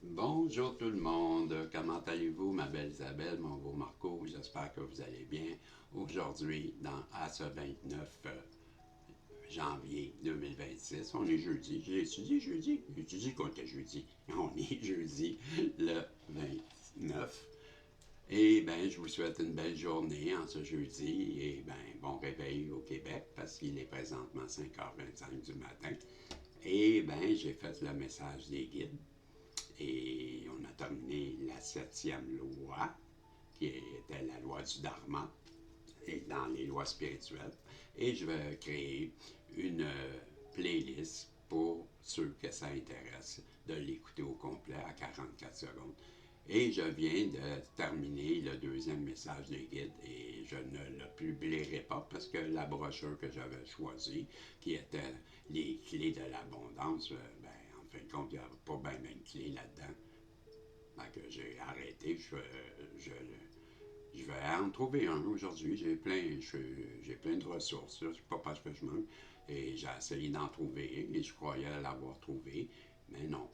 Bonjour tout le monde, comment allez-vous, ma belle Isabelle, mon beau Marco, j'espère que vous allez bien. Aujourd'hui, à ce 29 janvier 2026, on est jeudi, j'ai étudié jeudi, j'ai étudié qu'on était jeudi, on est jeudi le 29. Et bien, je vous souhaite une belle journée en ce jeudi et bien, bon réveil au Québec parce qu'il est présentement 5h25 du matin. Et bien, j'ai fait le message des guides et on a terminé la septième loi, qui était la loi du Dharma, et dans les lois spirituelles. Et je vais créer une playlist pour ceux que ça intéresse de l'écouter au complet à 44 secondes. Et je viens de terminer le deuxième message des guides et je ne le publierai pas parce que la brochure que j'avais choisie, qui était les clés de l'abondance, ben, en fin de compte, il n'y a pas bien de clés là-dedans. Que j'ai arrêté, je vais en trouver un aujourd'hui. J'ai plein de ressources. C'est pas parce que je manque. Et j'ai essayé d'en trouver et je croyais l'avoir trouvé, mais non.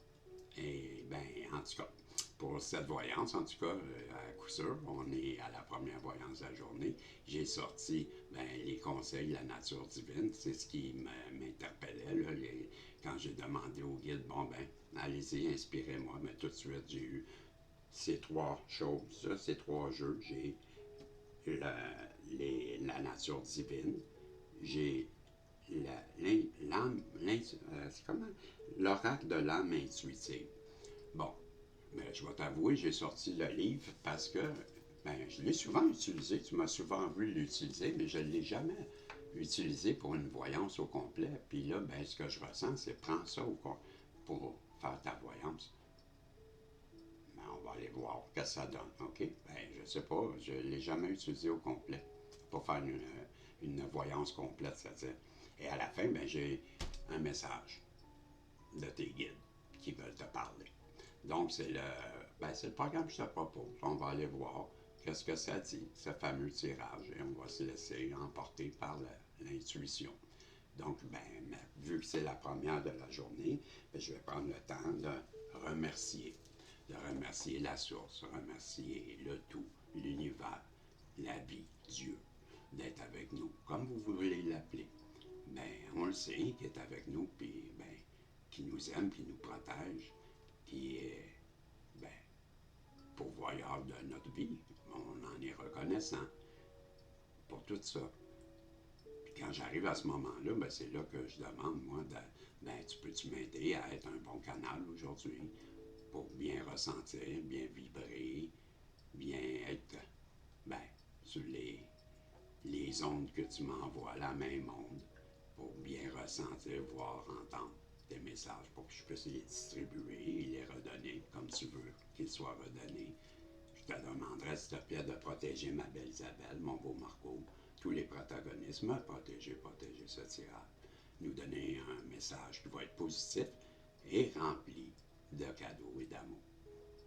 Et bien, en tout cas, pour cette voyance, en tout cas, à coup sûr, on est à la première voyance de la journée. J'ai sorti ben, les conseils de la nature divine. C'est ce qui m'interpellait quand j'ai demandé au guide, bon ben, allez-y, inspirez-moi. Mais tout de suite, j'ai eu ces trois choses, ces trois jeux. J'ai la nature divine, j'ai c'est comment? L'oracle de l'âme intuitive. Bon, mais je vais t'avouer, j'ai sorti le livre parce que ben, je l'ai souvent utilisé. Tu m'as souvent vu l'utiliser, mais je ne l'ai jamais utilisé pour une voyance au complet. Puis là, ben, ce que je ressens, c'est prends ça pour faire ta voyance. Ben, on va aller voir ce que ça donne. OK? Ben, je sais pas, je ne l'ai jamais utilisé au complet pour faire une voyance complète, c'est-à-dire. Et à la fin, ben, j'ai un message de tes guides qui veulent te parler. Donc, c'est le programme que je te propose. On va aller voir qu'est-ce que ça dit, ce fameux tirage, et on va se laisser emporter par l'intuition. Donc, ben, vu que c'est la première de la journée, ben, je vais prendre le temps de remercier la source, remercier le tout, l'univers, la vie, Dieu, d'être avec nous, comme vous voulez l'appeler. Ben, on le sait qu'il est avec nous, puis ben, qui nous aime, qui nous protège, qui est ben, pourvoyeur de notre vie. On en est reconnaissant pour tout ça. Puis quand j'arrive à ce moment-là, ben, c'est là que je demande, moi, ben, tu peux-tu m'aider à être un bon canal aujourd'hui pour bien ressentir, bien vibrer, bien être ben, sur les ondes que tu m'envoies, la même onde, pour bien ressentir, voir, entendre tes messages pour que je puisse les distribuer et les redonner comme tu veux qu'ils soient redonnés. Je te demanderais, s'il te plaît, de protéger ma belle Isabelle, mon beau Marco, tous les protagonistes, me protéger ce tirage. Nous donner un message qui va être positif et rempli de cadeaux et d'amour.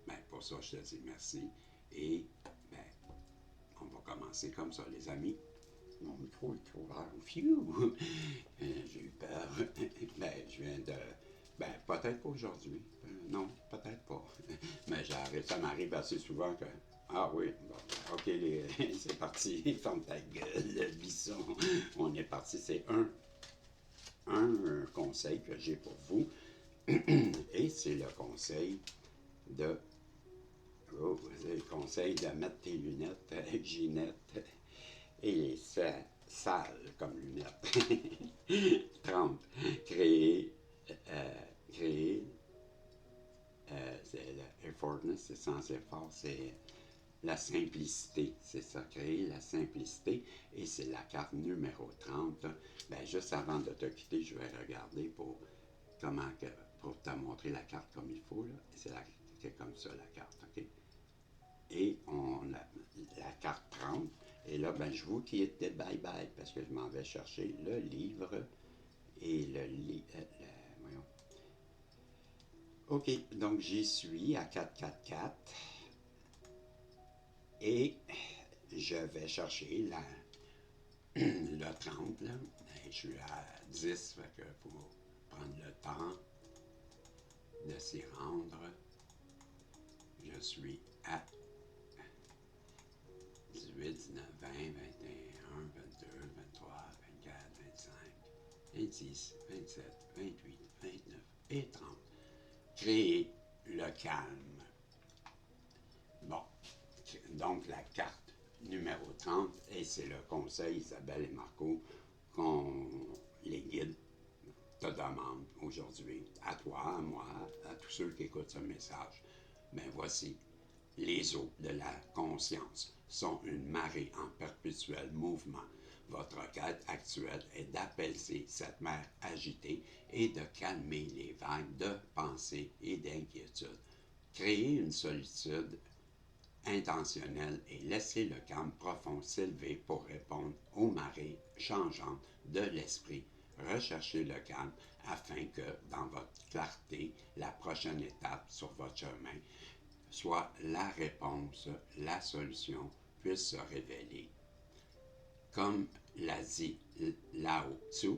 Ben, pour ça, je te dis merci et ben, on va commencer comme ça, les amis. Mon micro est trop ouvert. Phew! J'ai eu peur. Ben, je viens de. Ben, peut-être pas aujourd'hui. Non, peut-être pas. Mais ça m'arrive assez souvent que. Ah oui, bon, ok, c'est parti. Ferme ta gueule, le bisson. On est parti. C'est un conseil que j'ai pour vous. Et c'est le conseil de. Oh, c'est le conseil de mettre tes lunettes, Ginette. Et c'est sale comme lunettes. 30. Créer, euh, créer, c'est l'effortness, c'est sans effort, c'est la simplicité, c'est ça, créer la simplicité. Et c'est la carte numéro 30. Ben, juste avant de te quitter, je vais regarder comment que, pour te montrer la carte comme il faut. Là. C'est comme ça la carte, OK? Et la carte 30. Et là, ben, je vous quitte bye-bye parce que je m'en vais chercher le livre et voyons. OK, donc j'y suis à 444 et je vais chercher le 30. Là. Et je suis à 10, fait que pour prendre le temps de s'y rendre. je suis à 18, 19, 20, 21, 22, 23, 24, 25, 26, 27, 28, 29 et 30. Créer le calme. Bon, donc la carte numéro 30, et c'est le conseil Isabelle et Marco qu'on les guide te demande aujourd'hui, à toi, à moi, à tous ceux qui écoutent ce message. Ben voici, les eaux de la conscience sont une marée en perpétuel mouvement. Votre quête actuelle est d'apaiser cette mer agitée et de calmer les vagues de pensée et d'inquiétude. Créez une solitude intentionnelle et laissez le calme profond s'élever pour répondre aux marées changeantes de l'esprit. Recherchez le calme afin que, dans votre clarté, la prochaine étape sur votre chemin soit la réponse, la solution puisse se révéler. Comme l'a dit Lao Tzu,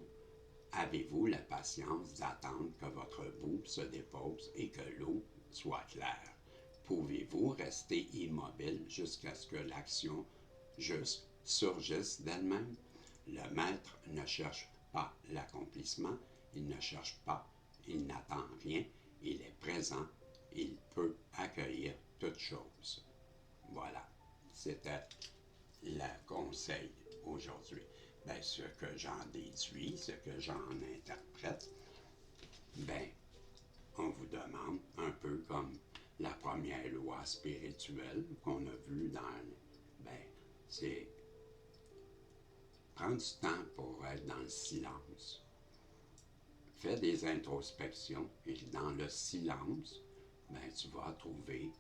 avez-vous la patience d'attendre que votre boue se dépose et que l'eau soit claire? Pouvez-vous rester immobile jusqu'à ce que l'action juste surgisse d'elle-même? Le maître ne cherche pas l'accomplissement, il ne cherche pas, il n'attend rien, il est présent, il peut accueillir toute chose. Voilà, c'était le conseil aujourd'hui. Ben, ce que j'en déduis, ce que j'en interprète, ben, on vous demande, un peu comme la première loi spirituelle qu'on a vue ben, c'est prendre du temps pour être dans le silence. Fais des introspections et dans le silence, ben, tu vas trouver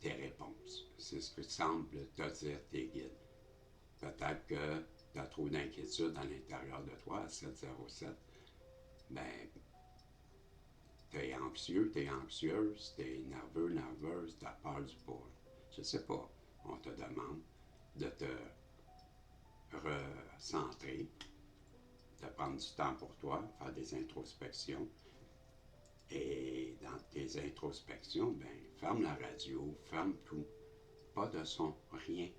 tes réponses. C'est ce que semblent te dire tes guides. Peut-être que tu as trop d'inquiétude à l'intérieur de toi, à 707. Ben, t'es anxieux, t'es anxieuse, t'es nerveux, nerveuse, t'as peur du poids. Je sais pas. On te demande de te recentrer, de prendre du temps pour toi, faire des introspections. Et dans tes introspections, ben, ferme la radio, ferme tout. Pas de son, rien.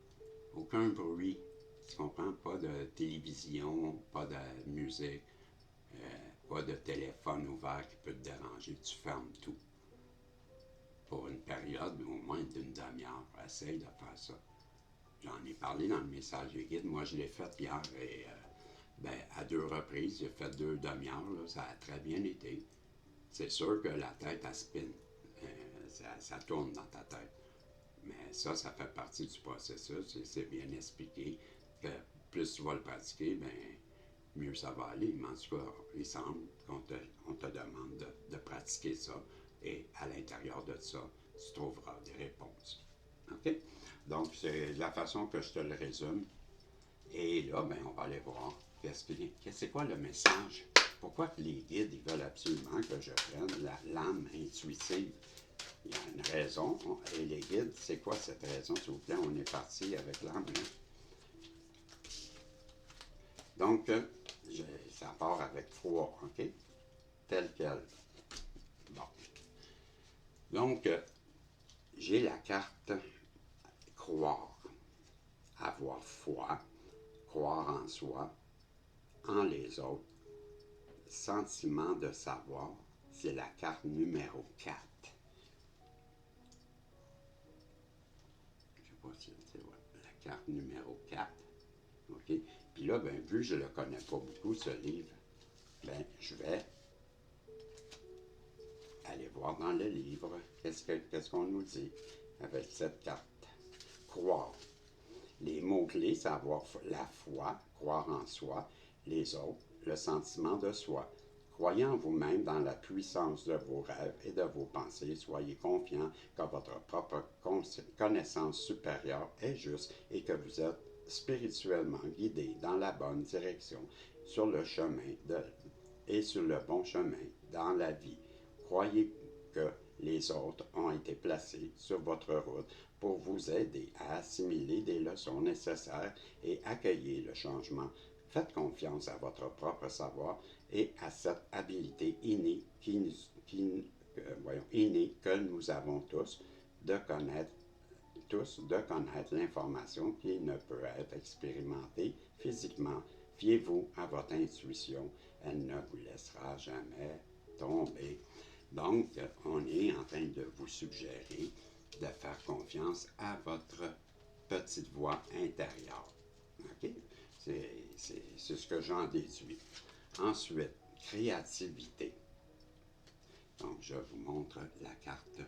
Aucun bruit. Tu comprends? Pas de télévision, pas de musique, pas de téléphone ouvert qui peut te déranger. Tu fermes tout. Pour une période, au moins d'une demi-heure. Essaye de faire ça. J'en ai parlé dans le message des guides. Moi, je l'ai fait hier et ben, à 2 reprises. J'ai fait 2 demi-heures. Là, ça a très bien été. C'est sûr que la tête, elle spin. Ça tourne dans ta tête. Mais ça fait partie du processus. C'est bien expliqué que plus tu vas le pratiquer, ben, mieux ça va aller. Mais en tout cas, il semble qu'on te demande de pratiquer ça. Et à l'intérieur de ça, tu trouveras des réponses. OK? Donc, c'est la façon que je te le résume. Et là, ben, on va aller voir c'est quoi le message. Pourquoi les guides ils veulent absolument que je prenne l'âme intuitive? Il y a une raison. Et les guides, c'est quoi cette raison? S'il vous plaît, on est parti avec l'âme. Donc, ça part avec foi, OK? Tel quel. Bon. Donc, j'ai la carte croire, avoir foi, croire en soi, en les autres, sentiment de savoir, c'est la carte numéro 4. Je ne sais pas si c'est la carte numéro 4. OK? Puis là, ben, vu que je ne le connais pas beaucoup, ce livre, ben, je vais aller voir dans le livre qu'est-ce qu'on nous dit avec cette carte. Croire. Les mots-clés, c'est avoir la foi, croire en soi, les autres, le sentiment de soi. Croyez en vous-même dans la puissance de vos rêves et de vos pensées. Soyez confiant que votre propre connaissance supérieure est juste et que vous êtes spirituellement guidé dans la bonne direction, sur le chemin et sur le bon chemin dans la vie. Croyez que les autres ont été placés sur votre route pour vous aider à assimiler des leçons nécessaires et accueillir le changement. Faites confiance à votre propre savoir et à cette habilité innée que nous avons tous. de connaître de connaître l'information qui ne peut être expérimentée physiquement. Fiez-vous à votre intuition, elle ne vous laissera jamais tomber. Donc, on est en train de vous suggérer de faire confiance à votre petite voix intérieure. OK? C'est ce que j'en déduis. Ensuite, créativité. Donc, je vous montre la carte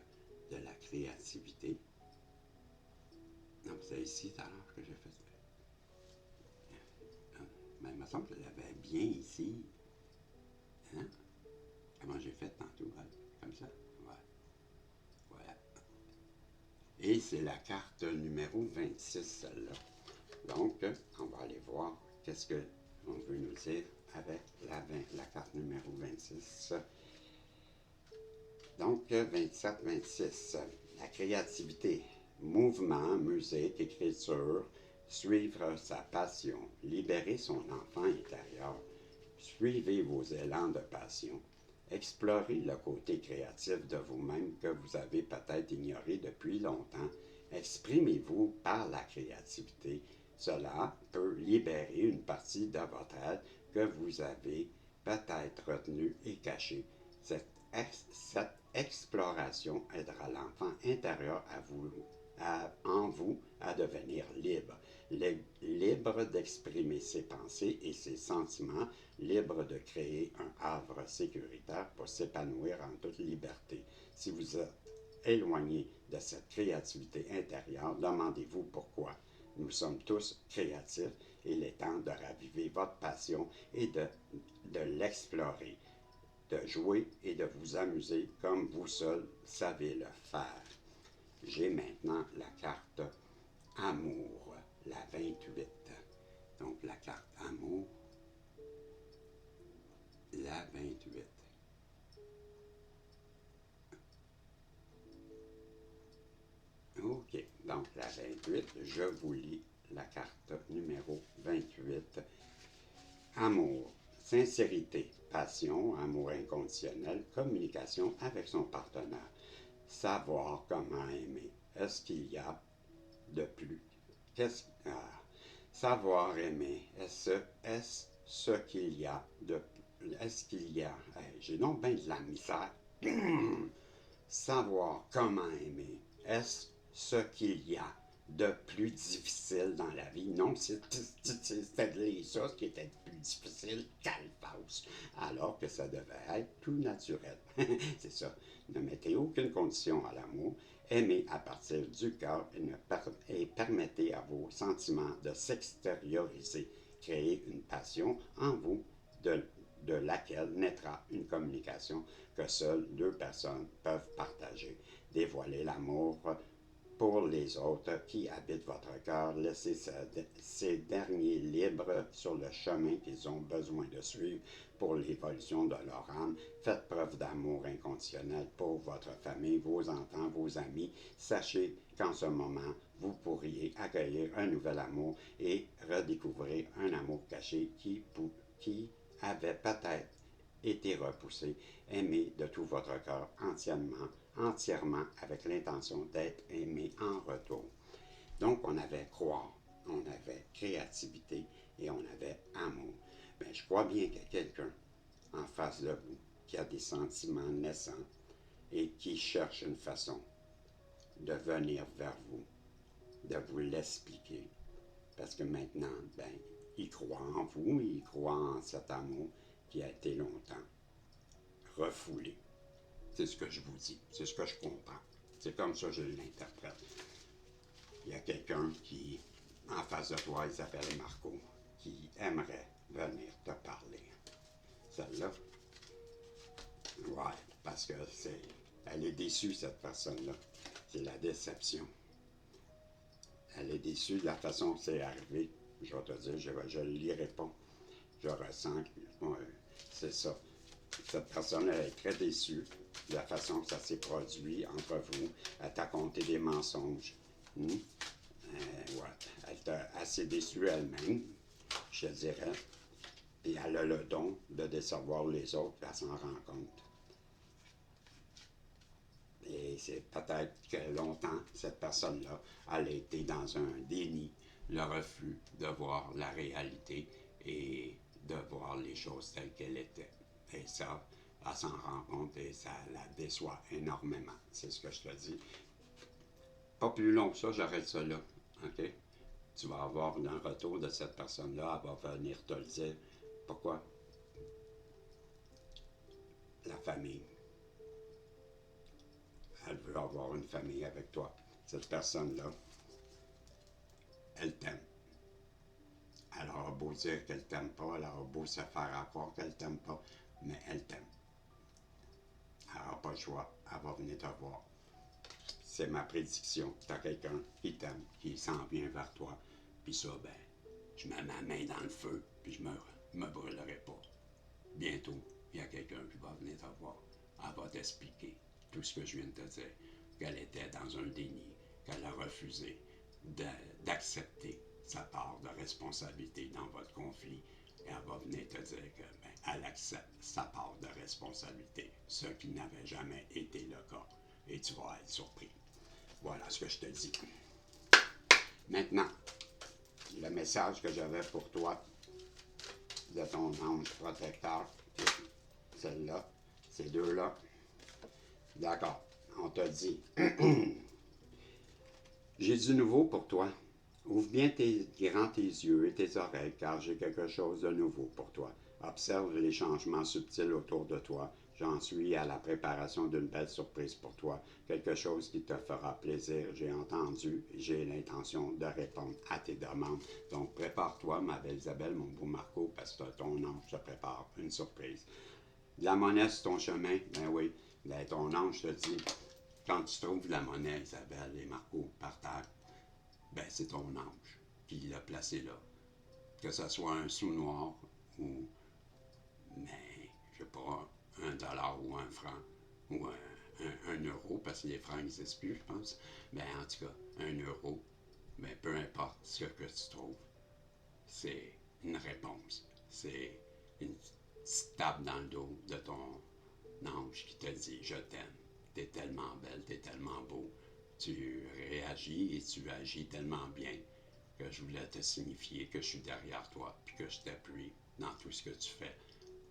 de la créativité. Donc, c'est ici tout à l'heure que j'ai fait ça. Mais il me semble que je l'avais bien ici. Hein? Comment j'ai fait tantôt? Hein? Comme ça? Ouais. Voilà. Et c'est la carte numéro 26, celle-là. Donc, on va aller voir qu'est-ce qu'on veut nous dire avec la carte numéro 26. Donc, 27-26, la créativité, mouvement, musique, écriture, suivre sa passion, libérer son enfant intérieur, suivez vos élans de passion, explorez le côté créatif de vous-même que vous avez peut-être ignoré depuis longtemps, exprimez-vous par la créativité. Cela peut libérer une partie de votre être que vous avez peut-être retenue et cachée. Cette exploration aidera l'enfant intérieur en vous à devenir libre. Libre d'exprimer ses pensées et ses sentiments, libre de créer un havre sécuritaire pour s'épanouir en toute liberté. Si vous êtes éloigné de cette créativité intérieure, demandez-vous pourquoi. Nous sommes tous créatifs et il est temps de raviver votre passion et de l'explorer, de jouer et de vous amuser comme vous seul savez le faire. J'ai maintenant la carte Amour, la 28. Donc la carte Amour, la 28. OK, donc la 28, je vous lis la carte numéro 28. Amour, sincérité, passion, amour inconditionnel, communication avec son partenaire, savoir comment aimer. Est-ce qu'il y a de plus? Savoir aimer, est-ce ce qu'il y a de plus? Est-ce qu'il y a, j'ai donc bien de la misère. Savoir comment aimer, est-ce ce qu'il y a de plus difficile dans la vie? Non, c'était ça qui était plus difficile qu'Alphonse, alors que ça devait être tout naturel. C'est ça. Ne mettez aucune condition à l'amour. Aimez à partir du cœur et permettez à vos sentiments de s'extérioriser. Créez une passion en vous de laquelle naîtra une communication que seules deux personnes peuvent partager. Dévoilez l'amour pour les autres qui habitent votre cœur. Laissez ces derniers libres sur le chemin qu'ils ont besoin de suivre pour l'évolution de leur âme. Faites preuve d'amour inconditionnel pour votre famille, vos enfants, vos amis. Sachez qu'en ce moment, vous pourriez accueillir un nouvel amour et redécouvrir un amour caché qui avait peut-être été repoussé. Aimez de tout votre cœur entièrement avec l'intention d'être aimé en retour. Donc, on avait croire, on avait créativité et on avait amour. Mais je crois bien qu'il y a quelqu'un en face de vous qui a des sentiments naissants et qui cherche une façon de venir vers vous, de vous l'expliquer. Parce que maintenant, il croit en vous, il croit en cet amour qui a été longtemps refoulé. C'est ce que je vous dis, c'est ce que je comprends. C'est comme ça que je l'interprète. Il y a quelqu'un qui, en face de toi, il s'appelle Marco, qui aimerait venir te parler. Celle-là, ouais, parce que elle est déçue, cette personne-là. C'est la déception. Elle est déçue de la façon que c'est arrivé. Je vais te dire, je ne le lirai pas. Je ressens que c'est ça. Cette personne elle est très déçue de la façon que ça s'est produit entre vous. Elle t'a conté des mensonges. Ouais. Elle t'a assez déçue elle-même, je te dirais. Et elle a le don de décevoir les autres, elle s'en rend compte. Et c'est peut-être que longtemps, cette personne-là, elle a été dans un déni, le refus de voir la réalité et de voir les choses telles qu'elles étaient. Et ça, elle s'en rend compte et ça la déçoit énormément. C'est ce que je te dis. Pas plus long que ça, j'arrête ça là. OK? Tu vas avoir un retour de cette personne-là, elle va venir te le dire. Pourquoi? La famille. Elle veut avoir une famille avec toi. Cette personne-là, elle t'aime. Elle aura beau dire qu'elle t'aime pas, elle aura beau se faire croire qu'elle t'aime pas, mais elle t'aime. Elle n'aura pas le choix, elle va venir te voir. C'est ma prédiction. Tu as quelqu'un qui t'aime, qui s'en vient vers toi, puis ça, ben, je mets ma main dans le feu, puis je me brûlerai pas. Bientôt, il y a quelqu'un qui va venir te voir. Elle va t'expliquer tout ce que je viens de te dire, qu'elle était dans un déni, qu'elle a refusé d'accepter sa part de responsabilité dans votre conflit. Et elle va venir te dire qu'elle accepte sa part de responsabilité, ce qui n'avait jamais été le cas. Et tu vas être surpris. Voilà ce que je te dis. Maintenant, le message que j'avais pour toi de ton ange protecteur, celle-là, ces deux-là. D'accord, on te dit. J'ai du nouveau pour toi. Ouvre bien tes yeux et tes oreilles, car j'ai quelque chose de nouveau pour toi. Observe les changements subtils autour de toi. J'en suis à la préparation d'une belle surprise pour toi. Quelque chose qui te fera plaisir. J'ai entendu, j'ai l'intention de répondre à tes demandes. Donc, prépare-toi, ma belle Isabelle, mon beau Marco, parce que ton ange te prépare une surprise. De la monnaie sur ton chemin, ben oui, ben ton ange te dit, quand tu trouves de la monnaie, Isabelle et Marco, par terre, ben c'est ton ange qui l'a placé là. Que ce soit un sou noir ou, mais, je sais pas, $1 ou un franc ou un euro, parce que les francs n'existent plus, je pense. Ben, en tout cas, €1, ben, peu importe ce que tu trouves, c'est une réponse. C'est une petite tape dans le dos de ton ange qui te dit je t'aime. T'es tellement belle, t'es tellement beau. Tu réagis et tu agis tellement bien que je voulais te signifier que je suis derrière toi puis que je t'appuie dans tout ce que tu fais.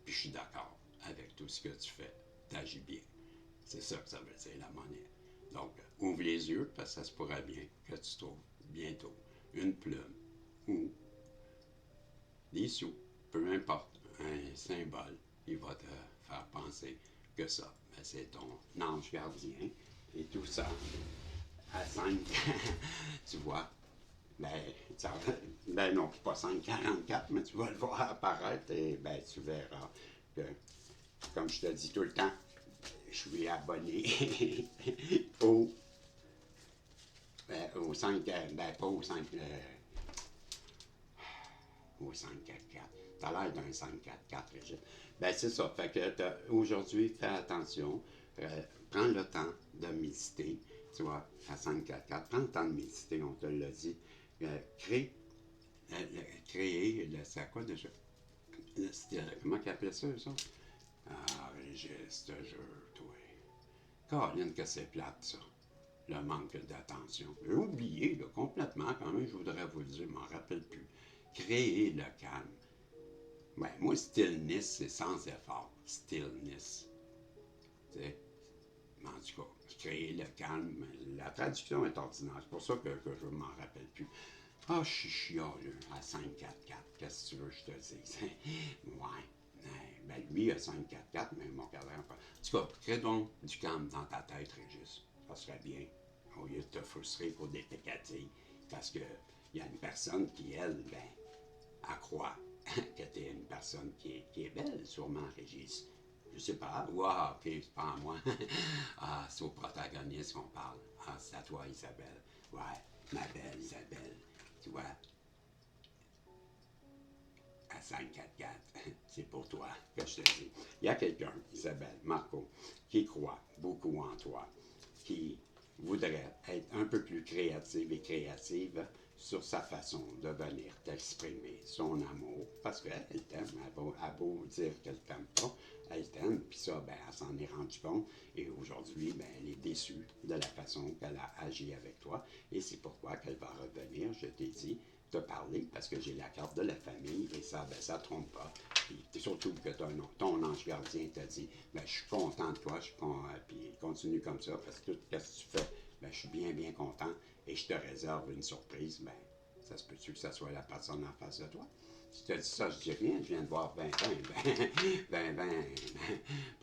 Puis je suis d'accord avec tout ce que tu fais. T'agis bien. C'est ça que ça veut dire la monnaie. Donc, ouvre les yeux parce que ça se pourrait bien que tu trouves bientôt une plume ou des sous, peu importe, un symbole, il va te faire penser que ça, ben, c'est ton ange gardien et tout ça. À 5, tu vois, ben, ben non, pas 5,44, mais tu vas le voir apparaître et ben, tu verras que, comme je te dis tout le temps, je suis abonné au, au 5, ben pas au 5, au 544. T'as l'air d'un 544, Régis. Ben, c'est ça. Fait que aujourd'hui, fais attention. Prends le temps de méditer. Tu vois, à 544. Prends le temps de méditer, on te l'a dit. Créer, c'est à quoi déjà? Comment qu'ils appelaient ça, ça? Ah, Régis, ce jeu, toi. Caroline, que c'est plate, ça. Le manque d'attention. J'ai oublié, là, complètement, quand même, je voudrais vous le dire, je m'en rappelle plus. Créer le calme. Ben, moi, stillness, c'est sans effort. Stillness. Tu sais, en tout cas, créer le calme. La traduction est ordinaire. C'est pour ça que je ne m'en rappelle plus. Ah, je suis chialeux à 544. Qu'est-ce que tu veux que je te dise? Ouais. Ben, lui, a 544, mais il m'a regardé encore. En tout cas, crée donc du calme dans ta tête, Régis. Ça serait bien. Au lieu de te frustrer pour des pécatilles. Parce qu'il y a une personne qui, elle, ben, elle croit que tu es une personne qui est belle, sûrement, Régis. Je sais pas. Wow, ok, c'est pas à moi. Ah, c'est au protagoniste qu'on parle. Ah, c'est à toi, Isabelle. Ouais, ma belle Isabelle. Tu vois, à 544, c'est pour toi que je te dis. Il y a quelqu'un, Isabelle, Marco, qui croit beaucoup en toi, qui voudrait être un peu plus créative et créative sur sa façon de venir t'exprimer son amour, parce qu'elle t'aime, elle a beau dire qu'elle t'aime pas, elle t'aime, puis ça, ben, elle s'en est rendue compte, et aujourd'hui, ben, elle est déçue de la façon qu'elle a agi avec toi, et c'est pourquoi qu'elle va revenir, je t'ai dit, te parler, parce que j'ai la carte de la famille, et ça, ben, ça trompe pas. Puis surtout que ton ange gardien t'a dit, ben, je suis content de toi, puis continue comme ça, parce que tout ce que tu fais, ben, je suis bien, bien content, et je te réserve une surprise, ben, ça se peut-tu que ça soit la personne en face de toi? Si tu as dit ça, je dis rien, je viens de voir prends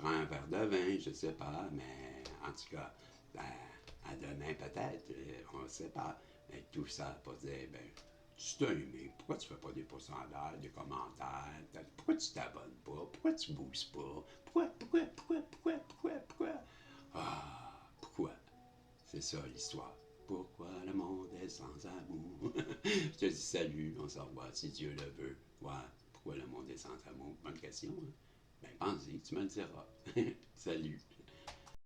un verre de vin, je sais pas, mais en tout cas, ben, à demain peut-être, on ne sait pas. Mais tout ça pour dire, ben, tu t'as aimé, pourquoi tu fais pas des pourcentages, des commentaires, pourquoi tu t'abonnes pas, pourquoi tu bouges pas, pourquoi? Ah, pourquoi? C'est ça l'histoire. Pourquoi le monde est sans amour? Je te dis salut, on se revoit si Dieu le veut. Ouais, pourquoi le monde est sans amour? Bonne question, hein? Ben, pense-y, tu me le diras. Salut.